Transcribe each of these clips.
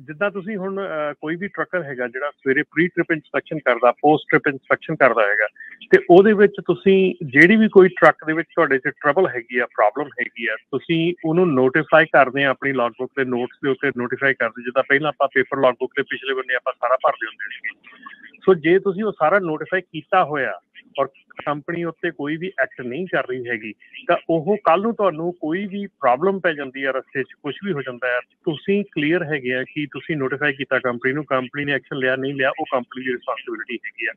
ਜਿੱਦਾਂ ਤੁਸੀਂ ਹੁਣ ਕੋਈ ਵੀ ਟਰੱਕਰ ਹੈਗਾ ਜਿਹੜਾ ਸਵੇਰੇ ਪ੍ਰੀ ਟ੍ਰਿਪ ਇੰਸਪੈਕਸ਼ਨ ਕਰਦਾ, ਪੋਸਟ ਟ੍ਰਿਪ ਇੰਸਪੈਕਸ਼ਨ ਕਰਦਾ ਹੈਗਾ, ਤੇ ਉਹਦੇ ਵਿੱਚ ਤੁਸੀਂ ਜਿਹੜੀ ਵੀ ਕੋਈ ਟਰੱਕ ਦੇ ਵਿੱਚ ਤੁਹਾਡੇ 'ਚ ਟਰਬਲ ਹੈਗੀ ਆ, ਪ੍ਰੋਬਲਮ ਹੈਗੀ ਆ, ਤੁਸੀਂ ਉਹਨੂੰ ਨੋਟੀਫਾਈ ਕਰਦੇ ਆ ਆਪਣੀ ਲੌਗ ਬੁੱਕ ਦੇ ਨੋਟਸ ਦੇ ਉੱਤੇ ਨੋਟੀਫਾਈ ਕਰਦੇ। ਜਿੱਦਾਂ ਪਹਿਲਾਂ ਆਪਾਂ ਪੇਪਰ ਲੌਗ ਬੁੱਕ ਦੇ ਪਿਛਲੇ ਬੰਨੇ ਆਪਾਂ ਸਾਰਾ ਭਰਦੇ ਹੁੰਦੇ ਸੀਗੇ। ਸੋ ਜੇ ਤੁਸੀਂ ਉਹ ਸਾਰਾ ਨੋਟੀਫਾਈ ਕੀਤਾ ਹੋਇਆ ਔਰ ਕੰਪਨੀ ਉੱਤੇ ਕੋਈ ਵੀ ਐਕਟ ਨਹੀਂ ਕਰ ਰਹੀ ਹੈਗੀ, ਤਾਂ ਉਹ ਕੱਲ੍ਹ ਨੂੰ ਤੁਹਾਨੂੰ ਕੋਈ ਵੀ ਪ੍ਰੋਬਲਮ ਪੈ ਜਾਂਦੀ ਹੈ, ਰਸਤੇ 'ਚ ਕੁਛ ਵੀ ਹੋ ਜਾਂਦਾ ਹੈ, ਤੁਸੀਂ ਕਲੀਅਰ ਹੈਗੇ ਆ ਕਿ ਤੁਸੀਂ ਨੋਟੀਫਾਈ ਕੀਤਾ ਕੰਪਨੀ ਨੂੰ, ਕੰਪਨੀ ਨੇ ਐਕਸ਼ਨ ਲਿਆ ਨਹੀਂ ਲਿਆ, ਉਹ ਕੰਪਨੀ ਦੀ ਰਿਸਪੌਂਸਿਬਿਲਿਟੀ ਹੈਗੀ ਆ।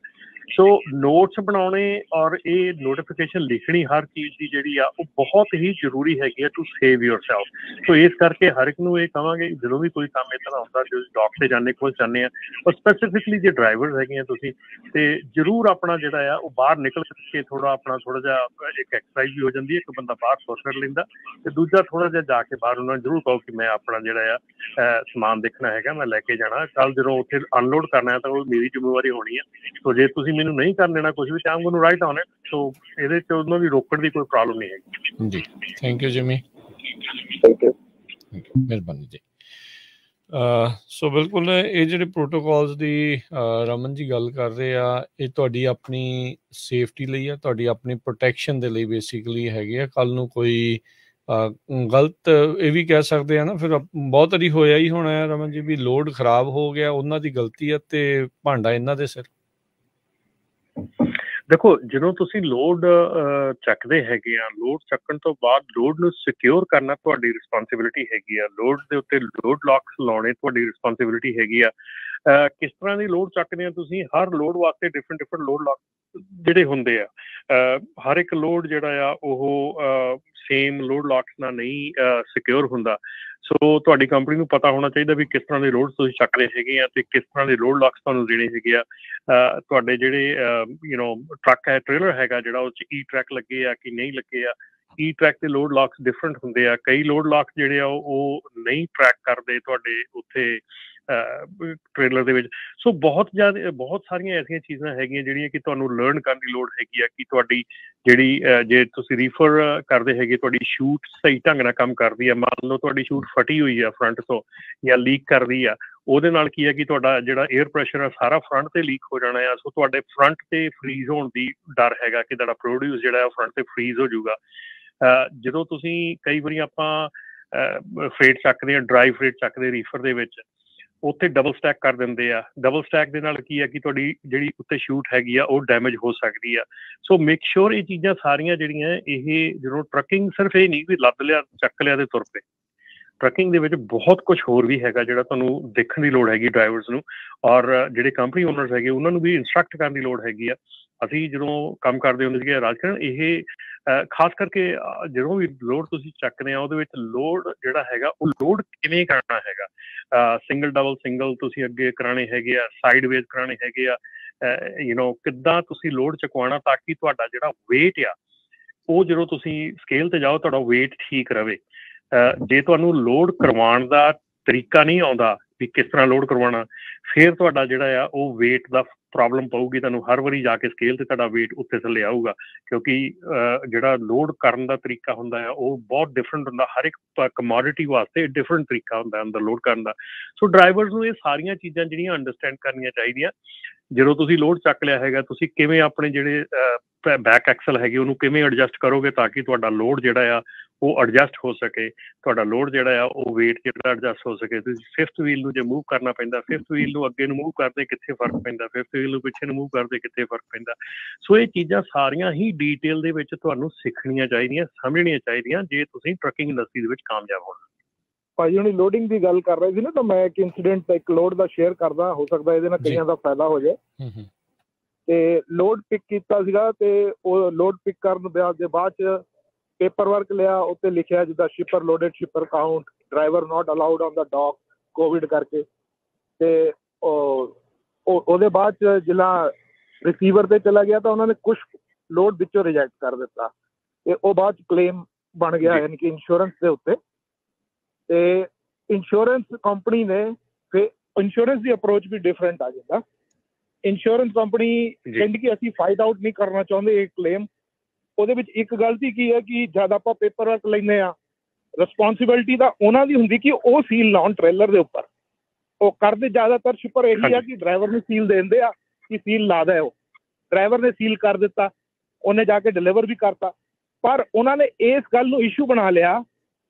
ਸੋ ਨੋਟਸ ਬਣਾਉਣੇ ਔਰ ਇਹ ਨੋਟੀਫਿਕੇਸ਼ਨ ਲਿਖਣੀ ਹਰ ਚੀਜ਼ ਦੀ ਜਿਹੜੀ ਆ ਉਹ ਬਹੁਤ ਹੀ ਜ਼ਰੂਰੀ ਹੈਗੀ ਆ ਟੂ ਸੇਵ ਯੋਰ ਸੈਲਫ। ਸੋ ਇਸ ਕਰਕੇ ਹਰ ਇੱਕ ਨੂੰ ਇਹ ਕਹਾਂਗੇ ਜਦੋਂ ਵੀ ਕੋਈ ਕੰਮ ਇੱਦਾਂ ਦਾ ਹੁੰਦਾ, ਜਦੋਂ ਜੌਬ 'ਤੇ ਜਾਂਦੇ ਕੋਲ ਜਾਂਦੇ ਆ, ਔਰ ਸਪੈਸੀਫਿਕਲੀ ਜੇ ਡਰਾਈਵਰਸ ਹੈਗੇ ਆ ਤੁਸੀਂ, ਤੇ ਜ਼ਰੂਰ ਆਪਣਾ ਜਿਹੜਾ ਆ ਉਹ ਬਾਹਰ ਨਿਕਲ ਕੇ ਥੋੜ੍ਹਾ ਜਿਹਾ ਇੱਕ ਐਕਸਰਸਾਈਜ਼ ਵੀ ਹੋ ਜਾਂਦੀ ਹੈ, ਇੱਕ ਬੰਦਾ ਬਾਹਰ ਤੁਰ ਫਿਰ ਲੈਂਦਾ, ਤੇ ਦੂਜਾ ਥੋੜ੍ਹਾ ਜਿਹਾ ਜਾ ਕੇ ਬਾਹਰ ਉਹਨਾਂ ਨੂੰ ਜ਼ਰੂਰ ਕਹੋ ਕਿ ਮੈਂ ਆਪਣਾ ਜਿਹੜਾ ਆ ਸਮਾਨ ਦੇਖਣਾ ਹੈਗਾ, ਮੈਂ ਲੈ ਕੇ ਜਾਣਾ, ਕੱਲ੍ਹ ਜਦੋਂ ਉੱਥੇ ਅਨਲੋਡ ਕਰਨਾ ਤਾਂ ਉਹ ਮੇਰੀ ਜ਼ਿੰਮੇਵਾਰੀ ਹੋਣੀ ਹੈ। ਸੋ ਜੇ ਤੁਸੀਂ ਮੈਨੂੰ ਨਹੀਂ ਕਰਨ ਦੇਣਾ ਕੁਝ ਵੀ, ਤਾਂ ਆਮ ਨੂੰ ਰਾਈਟ ਔਨ ਇਟ। ਸੋ ਇਹਦੇ 'ਚ ਉਹਨਾਂ ਦੀ ਰੋਕਣ ਦੀ ਕੋਈ ਪ੍ਰੋਬਲਮ ਨਹੀਂ ਹੈਗੀ ਜੀ। ਥੈਂਕ ਯੂ ਜਿਮੀ, ਮਿਹਰਬਾਨੀ ਜੀ। ਸੋ ਬਿਲਕੁਲ ਇਹ ਜਿਹੜੇ ਪ੍ਰੋਟੋਕੋਲਸ ਦੀ ਰਮਨ ਜੀ ਗੱਲ ਕਰ ਰਹੇ ਆ, ਇਹ ਤੁਹਾਡੀ ਆਪਣੀ ਸੇਫਟੀ ਲਈ ਆ, ਤੁਹਾਡੀ ਆਪਣੀ ਪ੍ਰੋਟੈਕਸ਼ਨ ਦੇ ਲਈ ਬੇਸਿਕਲੀ ਹੈਗੇ ਆ। ਕੱਲ੍ਹ ਨੂੰ ਕੋਈ ਗਲਤ ਇਹ ਵੀ ਕਹਿ ਸਕਦੇ ਆ ਨਾ, ਫਿਰ ਬਹੁਤ ਵਾਰੀ ਹੋਇਆ ਹੀ ਹੋਣਾ ਹੈ ਰਮਨ ਜੀ ਵੀ ਲੋਡ ਖਰਾਬ ਹੋ ਗਿਆ, ਉਹਨਾਂ ਦੀ ਗਲਤੀ ਆ ਤੇ ਭਾਂਡਾ ਇਹਨਾਂ ਦੇ ਸਿਰ। ਦੇਖੋ, ਜਦੋਂ ਤੁਸੀਂ ਲੋਡ ਚੱਕਦੇ ਹੈਗੇ ਆ, ਲੋਡ ਚੱਕਣ ਤੋਂ ਬਾਅਦ ਲੋਡ ਨੂੰ ਸਿਕਿਉਰ ਕਰਨਾ ਤੁਹਾਡੀ ਰਿਸਪੌਂਸਿਬਿਲਿਟੀ ਹੈਗੀ ਆ। ਲੋਡ ਦੇ ਉੱਤੇ ਲੋਡ ਲੌਕਸ ਲਾਉਣੇ ਤੁਹਾਡੀ ਰਿਸਪੌਂਸਿਬਿਲਿਟੀ ਹੈਗੀ ਆ। ਕਿਸ ਤਰ੍ਹਾਂ ਦੀ ਲੋਡ ਚੱਕਦੇ ਆ ਤੁਸੀਂ, ਹਰ ਲੋਡ ਵਾਸਤੇ ਡਿਫਰੈਂਟ ਲੋਡ ਲੌਕ ਜਿਹੜੇ ਹੁੰਦੇ ਆ। ਹਰ ਇੱਕ ਲੋਡ ਜਿਹੜਾ ਆ ਉਹ ਸੇਮ ਲੋਡ ਲੌਕਸ ਨਾਲ ਨਹੀਂ ਸਿਕਿਉਰ ਹੁੰਦਾ। ਸੋ ਤੁਹਾਡੀ ਕੰਪਨੀ ਨੂੰ ਪਤਾ ਹੋਣਾ ਚਾਹੀਦਾ ਵੀ ਕਿਸ ਤਰ੍ਹਾਂ ਦੇ ਲੋਡ ਤੁਸੀਂ ਚੱਕ ਰਹੇ ਹੈਗੇ ਆ, ਤੇ ਕਿਸ ਤਰ੍ਹਾਂ ਦੇ ਲੋਡ ਲੌਕਸ ਤੁਹਾਨੂੰ ਦੇਣੇ ਹੈਗੇ ਆ। ਤੁਹਾਡੇ ਜਿਹੜੇ ਟਰੱਕ ਹੈ, ਟ੍ਰੇਲਰ ਹੈਗਾ ਜਿਹੜਾ, ਉਹ 'ਚ ਟਰੈਕ ਲੱਗੇ ਆ ਕਿ ਨਹੀਂ ਲੱਗੇ ਆ। ਟਰੈਕ ਦੇ ਲੋਡ ਲੌਕਸ ਡਿਫਰੈਂਟ ਹੁੰਦੇ ਆ। ਕਈ ਲੋਡ ਲੌਕਸ ਜਿਹੜੇ ਆ ਉਹ ਨਹੀਂ ਟਰੈਕ ਕਰਦੇ ਤੁਹਾਡੇ ਉੱਥੇ ਟ੍ਰੇਲਰ ਦੇ ਵਿੱਚ। ਸੋ ਬਹੁਤ ਸਾਰੀਆਂ ਐਸੀਆਂ ਚੀਜ਼ਾਂ ਹੈਗੀਆਂ ਜਿਹੜੀਆਂ ਕਿ ਤੁਹਾਨੂੰ ਲਰਨ ਕਰਨ ਦੀ ਲੋੜ ਹੈਗੀ ਆ ਕਿ ਤੁਹਾਡੀ ਜਿਹੜੀ ਜੇ ਤੁਸੀਂ ਰੀਫਰ ਕਰਦੇ ਹੈਗੇ, ਤੁਹਾਡੀ ਸ਼ੂਟ ਸਹੀ ਢੰਗ ਨਾਲ ਕੰਮ ਕਰਦੀ ਆ। ਮੰਨ ਲਓ ਤੁਹਾਡੀ ਸ਼ੂਟ ਫਟੀ ਹੋਈ ਆ ਫਰੰਟ ਤੋਂ ਜਾਂ ਲੀਕ ਕਰ ਰਹੀ ਆ, ਉਹਦੇ ਨਾਲ ਕੀ ਹੈ ਕਿ ਤੁਹਾਡਾ ਜਿਹੜਾ ਏਅਰ ਪ੍ਰੈਸ਼ਰ ਆ ਸਾਰਾ ਫਰੰਟ ਤੇ ਲੀਕ ਹੋ ਜਾਣਾ ਆ। ਸੋ ਤੁਹਾਡੇ ਫਰੰਟ ਤੇ ਫਰੀਜ਼ ਹੋਣ ਦੀ ਡਰ ਹੈਗਾ ਕਿ ਤੁਹਾਡਾ ਪ੍ਰੋਡਿਊਸ ਜਿਹੜਾ ਫਰੰਟ ਤੇ ਫਰੀਜ਼ ਹੋ ਜਾਊਗਾ। ਜਦੋਂ ਤੁਸੀਂ ਕਈ ਵਾਰੀ ਆਪਾਂ ਫਰੇਟ ਚੱਕਦੇ ਹਾਂ, ਡਰਾਈ ਫਰੇਟ ਚੱਕਦੇ ਰੀਫਰ ਦੇ ਵਿੱਚ, ਉੱਥੇ ਡਬਲ ਸਟੈਕ ਕਰ ਦਿੰਦੇ ਆ। ਡਬਲ ਸਟੈਕ ਦੇ ਨਾਲ ਕੀ ਹੈ ਕਿ ਤੁਹਾਡੀ ਜਿਹੜੀ ਉੱਤੇ ਸ਼ੂਟ ਹੈਗੀ ਆ ਉਹ ਡੈਮੇਜ ਹੋ ਸਕਦੀ ਆ। ਸੋ ਮੇਕ ਸ਼ੋਰ ਇਹ ਚੀਜ਼ਾਂ ਸਾਰੀਆਂ ਜਿਹੜੀਆਂ ਇਹ ਜਦੋਂ ਟਰੱਕਿੰਗ ਸਿਰਫ ਇਹ ਨਹੀਂ ਵੀ ਲੱਦ ਲਿਆ, ਚੱਕ ਲਿਆ ਤੇ ਤੁਰ ਪਏ। ਟਰੱਕਿੰਗ ਦੇ ਵਿੱਚ ਬਹੁਤ ਕੁਛ ਹੋਰ ਵੀ ਹੈਗਾ ਜਿਹੜਾ ਤੁਹਾਨੂੰ ਦੇਖਣ ਦੀ ਲੋੜ ਹੈਗੀ ਡਰਾਈਵਰਸ ਨੂੰ, ਔਰ ਜਿਹੜੇ ਕੰਪਨੀ ਓਨਰਸ ਹੈਗੇ ਉਹਨਾਂ ਨੂੰ ਵੀ ਇੰਸਟਰਕਟ ਕਰਨ ਦੀ ਲੋੜ ਹੈਗੀ ਆ। ਅਸੀਂ ਜਦੋਂ ਕੰਮ ਕਰਦੇ ਹੁੰਦੇ ਸੀਗੇ ਰਾਜਕਰਨ, ਇਹ ਖਾਸ ਕਰਕੇ ਜਦੋਂ ਵੀ ਲੋਡ ਤੁਸੀਂ ਚੱਕਦੇ ਆ ਉਹਦੇ ਵਿੱਚ ਲੋਡ ਜਿਹੜਾ ਹੈਗਾ ਉਹ ਲੋਡ ਕਿਵੇਂ ਕਰਨਾ ਹੈਗਾ। ਸਿੰਗਲ ਡਬਲ ਸਿੰਗਲ ਤੁਸੀਂ ਅੱਗੇ ਕਰਾਉਣੇ ਹੈਗੇ ਆ, ਸਾਈਡ ਵੇਜ਼ ਕਰਾਉਣੇ ਹੈਗੇ ਆ। ਕਿੱਦਾਂ ਤੁਸੀਂ ਲੋਡ ਚੁਕਵਾਉਣਾ ਤਾਂ ਕਿ ਤੁਹਾਡਾ ਜਿਹੜਾ ਵੇਟ ਆ ਉਹ ਜਦੋਂ ਤੁਸੀਂ ਸਕੇਲ ਤੇ ਜਾਓ ਤੁਹਾਡਾ ਵੇਟ ਠੀਕ ਰਵੇ। ਜੇ ਤੁਹਾਨੂੰ ਲੋਡ ਕਰਵਾਉਣ ਦਾ ਤਰੀਕਾ ਨਹੀਂ ਆਉਂਦਾ ਵੀ ਕਿਸ ਤਰ੍ਹਾਂ ਲੋਡ ਕਰਵਾਉਣਾ, ਫਿਰ ਤੁਹਾਡਾ ਜਿਹੜਾ ਆ ਉਹ ਵੇਟ ਦਾ ਪ੍ਰੋਬਲਮ ਪਊਗੀ। ਤੁਹਾਨੂੰ ਹਰ ਵਾਰੀ ਜਾ ਕੇ ਸਕੇਲ ਤੇ ਤੁਹਾਡਾ ਵੇਟ ਉੱਤੇ ਥੱਲੇ ਆਊਗਾ, ਕਿਉਂਕਿ ਜਿਹੜਾ ਲੋਡ ਕਰਨ ਦਾ ਤਰੀਕਾ ਹੁੰਦਾ ਆ ਉਹ ਬਹੁਤ ਡਿਫਰੈਂਟ ਹੁੰਦਾ। ਹਰ ਇੱਕ ਕਮੋਡਿਟੀ ਵਾਸਤੇ ਡਿਫਰੈਂਟ ਤਰੀਕਾ ਹੁੰਦਾ ਅੰਦਰ ਲੋਡ ਕਰਨ ਦਾ। ਸੋ ਡਰਾਈਵਰਸ ਨੂੰ ਇਹ ਸਾਰੀਆਂ ਚੀਜ਼ਾਂ ਜਿਹੜੀਆਂ ਅੰਡਰਸਟੈਂਡ ਕਰਨੀਆਂ ਚਾਹੀਦੀਆਂ। ਜਦੋਂ ਤੁਸੀਂ ਲੋਡ ਚੱਕ ਲਿਆ ਹੈਗਾ, ਤੁਸੀਂ ਕਿਵੇਂ ਆਪਣੇ ਜਿਹੜੇ ਬੈਕ ਐਕਸਲ ਹੈਗੇ ਉਹਨੂੰ ਕਿਵੇਂ ਐਡਜਸਟ ਕਰੋਗੇ ਤਾਂ ਕਿ ਤੁਹਾਡਾ ਲੋਡ ਜਿਹੜਾ ਆ ਉਹ ਐਡਜਸਟ ਹੋ ਸਕੇ, ਤੁਹਾਡਾ ਲੋਡ ਜਿਹੜਾ ਆ ਉਹ ਵੇਟ ਜਿਹੜਾ ਐਡਜਸਟ ਹੋ ਸਕੇ। ਤੁਸੀਂ ਫਿਫਥ ਵੀਲ ਨੂੰ ਜੇ ਮੂਵ ਕਰਨਾ ਪੈਂਦਾ, ਫਿਫਥ ਵੀਲ ਨੂੰ ਅੱਗੇ ਨੂੰ ਮੂਵ ਕਰਦੇ ਕਿੱਥੇ ਫਰਕ ਪੈਂਦਾ, ਫਿਫਥ ਵੀਲ ਨੂੰ ਪਿੱਛੇ ਨੂੰ ਮੂਵ ਕਰਦੇ ਕਿੱਥੇ ਫਰਕ ਪੈਂਦਾ। ਸੋ ਇਹ ਚੀਜ਼ਾਂ ਸਾਰੀਆਂ ਹੀ ਡੀਟੇਲ ਦੇ ਵਿੱਚ ਤੁਹਾਨੂੰ ਸਿੱਖਣੀਆਂ ਚਾਹੀਦੀਆਂ, ਸਮਝਣੀਆਂ ਚਾਹੀਦੀਆਂ ਜੇ ਤੁਸੀਂ ਟਰੱਕਿੰਗ ਇੰਡਸਟਰੀ ਦੇ ਵਿੱਚ ਕਾਮਯਾਬ ਹੋਣਾ। ਭਾਜੀ ਹੁਣੀ ਲੋਡਿੰਗ ਦੀ ਗੱਲ ਕਰ ਰਹੇ ਸੀ ਨਾ, ਤਾਂ ਮੈਂ ਇੱਕ ਇੰਸੀਡੈਂਟ ਇੱਕ ਲੋਡ ਦਾ ਸ਼ੇਅਰ ਕਰਦਾ, ਹੋ ਸਕਦਾ ਇਹਦੇ ਨਾਲ ਕਈਆਂ ਦਾ ਫਾਇਦਾ ਹੋ ਜਾਏ। ਤੇ ਲੋਡ ਪਿਕ ਕੀਤਾ ਸੀਗਾ ਤੇ ਉਹ ਲੋਡ ਪਿਕ ਕਰਨ ਦੇ ਬਾਅਦ 'ਚ ਪੇਪਰ ਵਰਕ ਲਿਆ, ਉੱਤੇ ਲਿਖਿਆ ਜਿੱਦਾਂ shipper loaded, shipper count, driver note allowed on the dock Covid ਕਰਕੇ। ਤੇ ਉਹਦੇ ਬਾਅਦ 'ਚ ਜਿਹੜਾ ਰਿਸੀਵਰ ਤੇ ਚਲਾ ਗਿਆ ਤਾਂ ਉਹਨਾਂ ਨੇ ਕੁਛ ਲੋਡ ਵਿੱਚੋਂ ਰਿਜੈਕਟ ਕਰ ਦਿੱਤਾ ਤੇ ਉਹ ਬਾਅਦ 'ਚ ਕਲੇਮ ਬਣ ਗਿਆ, ਯਾਨੀ ਕਿ ਇੰਸ਼ੋਰੈਂਸ ਦੇ ਉੱਤੇ। ਤੇ ਇੰਸ਼ੋਰੈਂਸ ਕੰਪਨੀ ਨੇ ਫਿਰ ਇੰਸ਼ੋਰੈਂਸ ਦੀ ਅਪਰੋਚ ਵੀ ਡਿਫਰੈਂਟ ਆ ਜਾਂਦਾ। ਇੰਸ਼ੋਰੈਂਸ ਕੰਪਨੀ ਕਹਿੰਦੀ ਕਿ ਅਸੀਂ ਫਾਈਟ ਆਊਟ ਨਹੀਂ ਕਰਨਾ ਚਾਹੁੰਦੇ ਇਹ ਕਲੇਮ। ਉਹਦੇ ਵਿੱਚ ਇੱਕ ਗਲਤੀ ਕੀ ਹੈ ਕਿ ਜਦ ਆਪਾਂ ਪੇਪਰ ਵਰਕ ਲੈਂਦੇ ਹਾਂ, ਰਿਸਪੌਂਸਿਬਿਲਿਟੀ ਤਾਂ ਉਹਨਾਂ ਦੀ ਹੁੰਦੀ ਕਿ ਉਹ ਸੀਲ ਲਾਉਣ ਟ੍ਰੇਲਰ ਦੇ ਉੱਪਰ। ਉਹ ਕਰਦੇ ਜ਼ਿਆਦਾਤਰ ਸ਼ੁਪਰ ਇਹੀ ਆ ਕਿ ਡਰਾਈਵਰ ਨੂੰ ਸੀਲ ਦੇ ਦਿੰਦੇ ਆ ਕਿ ਸੀਲ ਲਾ ਦੇ। ਉਹ ਡਰਾਈਵਰ ਨੇ ਸੀਲ ਕਰ ਦਿੱਤਾ, ਉਹਨੇ ਜਾ ਕੇ ਡਿਲੀਵਰ ਵੀ ਕਰਤਾ, ਪਰ ਉਹਨਾਂ ਨੇ ਇਸ ਗੱਲ ਨੂੰ ਇਸ਼ੂ ਬਣਾ ਲਿਆ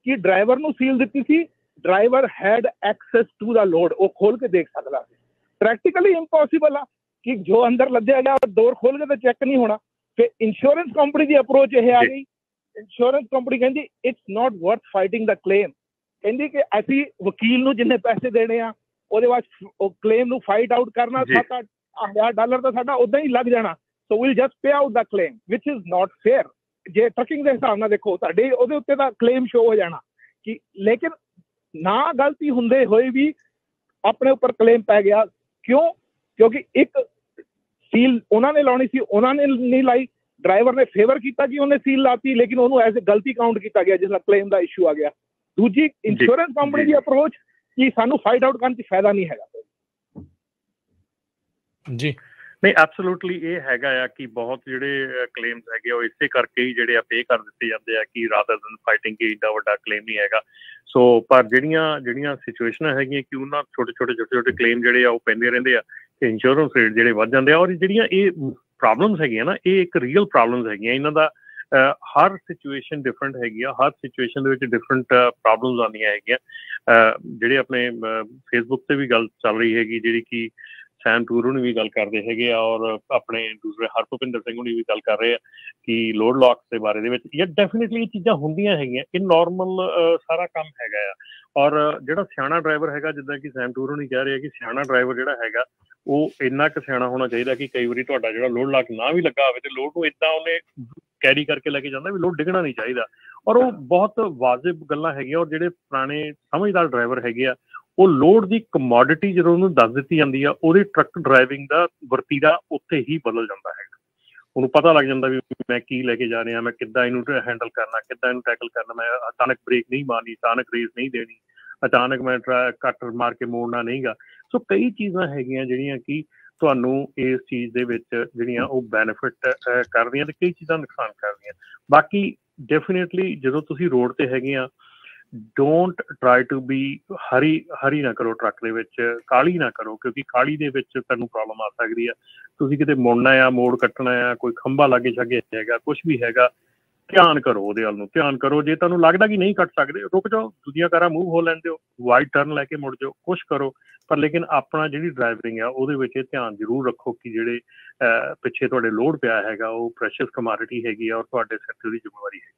ਕਿ ਡਰਾਈਵਰ ਨੂੰ ਸੀਲ ਦਿੱਤੀ ਸੀ, driver had access to the load, ਉਹ ਖੋਲ ਕੇ ਦੇਖ ਸਕਦਾ ਸੀ। ਪ੍ਰੈਕਟੀਕਲੀ ਇੰਪੋਸੀਬਲ ਆ ਕਿ ਜੋ ਅੰਦਰ ਲੱਦਿਆ ਗਿਆ ਡੋਰ ਖੋਲ ਕੇ ਤਾਂ ਚੈੱਕ ਨਹੀਂ ਹੋਣਾ। ਫਿਰ ਇੰਸ਼ੋਰੈਂਸ ਕੰਪਨੀ ਦੀ ਅਪਰੋਚ ਇਹ ਆ ਗਈ, ਇੰਸ਼ੋਰੈਂਸ ਕੰਪਨੀ ਕਹਿੰਦੀ it's not worth fighting the claim, ਕਹਿੰਦੀ ਕਿ ਅਸੀਂ ਵਕੀਲ ਨੂੰ ਜਿੰਨੇ ਪੈਸੇ ਦੇਣੇ ਆ ਉਹਦੇ ਬਾਅਦ ਉਹ ਕਲੇਮ ਨੂੰ ਫਾਈਟ ਆਊਟ ਕਰਨਾ $7,000 ਤਾਂ ਸਾਡਾ ਉੱਦਾਂ ਹੀ ਲੱਗ ਜਾਣਾ, so will just pay out the claim which is not fair. ਜੇ ਟਰਕਿੰਗ ਦੇ ਹਿਸਾਬ ਨਾਲ ਦੇਖੋ ਤੁਹਾਡੇ ਉਹਦੇ ਉੱਤੇ ਤਾਂ ਕਲੇਮ ਸ਼ੋ ਹੋ ਜਾਣਾ ਕਿ, ਲੇਕਿਨ ਨਾ ਗਲਤੀ ਹੁੰਦੇ ਹੋਏ ਵੀ ਆਪਣੇ ਉੱਪਰ ਕਲੇਮ ਪੈ ਗਿਆ। ਕਿਉਂ? ਕਿਉਂਕਿ ਇੱਕ ਸੀਲ ਉਹਨਾਂ ਨੇ ਲਾਉਣੀ ਸੀ, ਉਹਨਾਂ ਨੇ ਨਹੀਂ ਲਾਈ, ਡਰਾਈਵਰ ਨੇ ਫੇਵਰ ਕੀਤਾ ਕਿ ਉਹਨੇ ਸੀਲ ਲਾਤੀ, ਲੇਕਿਨ ਉਹਨੂੰ ਐਜ਼ ਏ ਗਲਤੀ ਕਾਊਂਟ ਕੀਤਾ ਗਿਆ ਜਿਸ ਨਾਲ ਕਲੇਮ ਦਾ ਇਸ਼ੂ ਆ ਗਿਆ। ਦੂਜੀ ਇੰਸ਼ੋਰੈਂਸ ਕੰਪਨੀ ਦੀ ਅਪਰੋਚ ਕਿ ਸਾਨੂੰ ਫਾਈਟ ਆਊਟ ਕਰਨ 'ਚ ਫਾਇਦਾ ਨਹੀਂ ਹੈਗਾ ਜੀ। ਨਹੀਂ, ਐਬਸੋਲੂਟਲੀ ਇਹ ਹੈਗਾ ਆ ਕਿ ਬਹੁਤ ਜਿਹੜੇ ਕਲੇਮਸ ਹੈਗੇ ਉਹ ਇਸੇ ਕਰਕੇ ਹੀ ਜਿਹੜੇ ਆ ਪੇ ਕਰ ਦਿੱਤੇ ਜਾਂਦੇ ਆ ਕਿ ਰਾਦਰ ਦੈਨ ਫਾਈਟਿੰਗ ਕਿ ਇੰਨਾ ਵੱਡਾ ਕਲੇਮ ਨਹੀਂ ਹੈਗਾ। ਸੋ ਪਰ ਜਿਹੜੀਆਂ ਸਿਚੁਏਸ਼ਨਾਂ ਹੈਗੀਆਂ ਕਿ ਉਹਨਾਂ ਛੋਟੇ ਕਲੇਮ ਜਿਹੜੇ ਆ ਉਹ ਪੈਂਦੇ ਰਹਿੰਦੇ ਆ ਕਿ ਇੰਸ਼ੋਰੈਂਸ ਰੇਟ ਜਿਹੜੇ ਵੱਧ ਜਾਂਦੇ ਆ। ਔਰ ਜਿਹੜੀਆਂ ਇਹ ਪ੍ਰੋਬਲਮਸ ਹੈਗੀਆਂ ਨਾ, ਇਹ ਇੱਕ ਰੀਅਲ ਪ੍ਰੋਬਲਮਸ ਹੈਗੀਆਂ। ਇਹਨਾਂ ਦਾ ਹਰ ਸਿਚੁਏਸ਼ਨ ਡਿਫਰੈਂਟ ਹੈਗੀ ਆ, ਹਰ ਸਿਚੁਏਸ਼ਨ ਦੇ ਵਿੱਚ ਡਿਫਰੈਂਟ ਪ੍ਰੋਬਲਮਸ ਆਉਂਦੀਆਂ ਹੈਗੀਆਂ। ਜਿਹੜੇ ਆਪਣੇ ਫੇਸਬੁੱਕ 'ਤੇ ਵੀ ਗੱਲ ਚੱਲ ਰਹੀ ਹੈਗੀ ਜਿਹੜੀ ਕਿ ਸੈਮ ਟੂਰ ਹੁਣੀ ਵੀ ਗੱਲ ਕਰਦੇ ਹੈਗੇ ਆ, ਔਰ ਆਪਣੇ ਦੂਸਰੇ ਹਰਭੁਪਿੰਦਰ ਸਿੰਘ ਹੁਣੀ ਵੀ ਗੱਲ ਕਰ ਰਹੇ ਆ ਕਿ ਲੋਡ ਲੌਕਸ ਦੇ ਬਾਰੇ ਦੇ ਵਿੱਚ। ਯਾ ਡੈਫੀਨੇਟਲੀ ਇਹ ਚੀਜ਼ਾਂ ਹੁੰਦੀਆਂ ਹੈਗੀਆਂ, ਇਹ ਨੋਰਮਲ ਸਾਰਾ ਕੰਮ ਹੈਗਾ ਆ। ਔਰ ਜਿਹੜਾ ਸਿਆਣਾ ਡਰਾਈਵਰ ਹੈਗਾ, ਜਿੱਦਾਂ ਕਿ ਸੈਮ ਟੂਰ ਹੁਣੀ ਕਹਿ ਰਹੇ ਆ ਕਿ ਸਿਆਣਾ ਡਰਾਈਵਰ ਜਿਹੜਾ ਹੈਗਾ ਉਹ ਇੰਨਾ ਕੁ ਸਿਆਣਾ ਹੋਣਾ ਚਾਹੀਦਾ ਕਿ ਕਈ ਵਾਰੀ ਤੁਹਾਡਾ ਜਿਹੜਾ ਲੋਡ ਲੌਕ ਨਾ ਵੀ ਲੱਗਾ ਹੋਵੇ ਤੇ ਲੋਡ ਨੂੰ ਇੱਦਾਂ ਉਹਨੇ ਕੈਰੀ ਕਰਕੇ ਲੈ ਕੇ ਜਾਂਦਾ ਵੀ ਲੋਡ ਡਿੱਗਣਾ ਨਹੀਂ ਚਾਹੀਦਾ। ਔਰ ਉਹ ਬਹੁਤ ਵਾਜਿਬ ਗੱਲਾਂ ਹੈਗੀਆਂ। ਔਰ ਜਿਹੜੇ ਪੁਰਾਣੇ ਸਮਝਦਾਰ ਡਰਾਈਵਰ ਹੈਗੇ ਆ, ਉਹ ਲੋਡ ਦੀ ਕਮੋਡਿਟੀ ਜਦੋਂ ਉਹਨੂੰ ਦੱਸ ਦਿੱਤੀ ਜਾਂਦੀ ਆ, ਉਹਦੇ ਟਰੱਕ ਡਰਾਈਵਿੰਗ ਦਾ ਵਰਤੀਰਾ ਉੱਥੇ ਹੀ ਬਦਲ ਜਾਂਦਾ ਹੈਗਾ। ਉਹਨੂੰ ਪਤਾ ਲੱਗ ਜਾਂਦਾ ਵੀ ਮੈਂ ਕੀ ਲੈ ਕੇ ਜਾ ਰਿਹਾ, ਮੈਂ ਕਿੱਦਾਂ ਇਹਨੂੰ ਹੈਂਡਲ ਕਰਨਾ, ਕਿੱਦਾਂ ਇਹਨੂੰ ਟੈਕਲ ਕਰਨਾ, ਮੈਂ ਅਚਾਨਕ ਬ੍ਰੇਕ ਨਹੀਂ ਮਾਰਨੀ, ਅਚਾਨਕ ਰੇਸ ਨਹੀਂ ਦੇਣੀ, ਅਚਾਨਕ ਮੈਂ ਕੱਟ ਮਾਰ ਕੇ ਮੋੜਨਾ ਨਹੀਂਗਾ। ਸੋ ਕਈ ਚੀਜ਼ਾਂ ਹੈਗੀਆਂ ਜਿਹੜੀਆਂ ਕਿ ਤੁਹਾਨੂੰ ਇਸ ਚੀਜ਼ ਦੇ ਵਿੱਚ ਜਿਹੜੀਆਂ ਉਹ ਬੈਨੀਫਿਟ ਕਰਦੀਆਂ ਤੇ ਕਈ ਚੀਜ਼ਾਂ ਨੁਕਸਾਨ ਕਰਦੀਆਂ। ਬਾਕੀ ਡੈਫੀਨੇਟਲੀ ਜਦੋਂ ਤੁਸੀਂ ਰੋਡ ਤੇ ਹੈਗੇ ਆ, ਡੋਂਟ ਟਰਾਈ ਟੂ ਬੀ ਹਰੀ ਨਾ ਕਰੋ, ਟਰੱਕ ਦੇ ਵਿੱਚ ਕਾਹਲੀ ਨਾ ਕਰੋ, ਕਿਉਂਕਿ ਕਾਹਲੀ ਦੇ ਵਿੱਚ ਤੁਹਾਨੂੰ ਪ੍ਰੋਬਲਮ ਆ ਸਕਦੀ ਆ। ਤੁਸੀਂ ਕਿਤੇ ਮੁੜਨਾ ਆ, ਮੋੜ ਕੱਟਣਾ ਆ, ਕੋਈ ਖੰਭਾ ਲਾਗੇ ਛਾਗੇ ਹੈਗਾ, ਕੁਛ ਵੀ ਹੈਗਾ, ਧਿਆਨ ਕਰੋ ਉਹਦੇ ਵੱਲ ਨੂੰ, ਧਿਆਨ ਕਰੋ। ਜੇ ਤੁਹਾਨੂੰ ਲੱਗਦਾ ਕਿ ਨਹੀਂ ਕੱਟ ਸਕਦੇ, ਰੁਕ ਜਾਓ, ਦੂਜੀਆਂ ਕਾਰਾਂ ਮੂਵ ਹੋ ਲੈਣ ਦਿਓ, ਵਾਈਡ ਟਰਨ ਲੈ ਕੇ ਮੁੜ ਜਾਓ, ਕੁਛ ਕਰੋ, ਪਰ ਲੇਕਿਨ ਆਪਣਾ ਜਿਹੜੀ ਡਰਾਈਵਰਿੰਗ ਆ ਉਹਦੇ ਵਿੱਚ ਇਹ ਧਿਆਨ ਜ਼ਰੂਰ ਰੱਖੋ ਕਿ ਜਿਹੜੇ ਪਿੱਛੇ ਤੁਹਾਡੇ ਲੋਡ ਪਿਆ ਹੈਗਾ ਉਹ ਪ੍ਰੈਸ਼ੀਅਸ ਕਮੋਡਿਟੀ ਹੈਗੀ ਆ ਔਰ ਤੁਹਾਡੇ ਸਿਰ ਤੇ ਉਹਦੀ ਜ਼ਿੰਮੇਵਾਰੀ ਹੈ।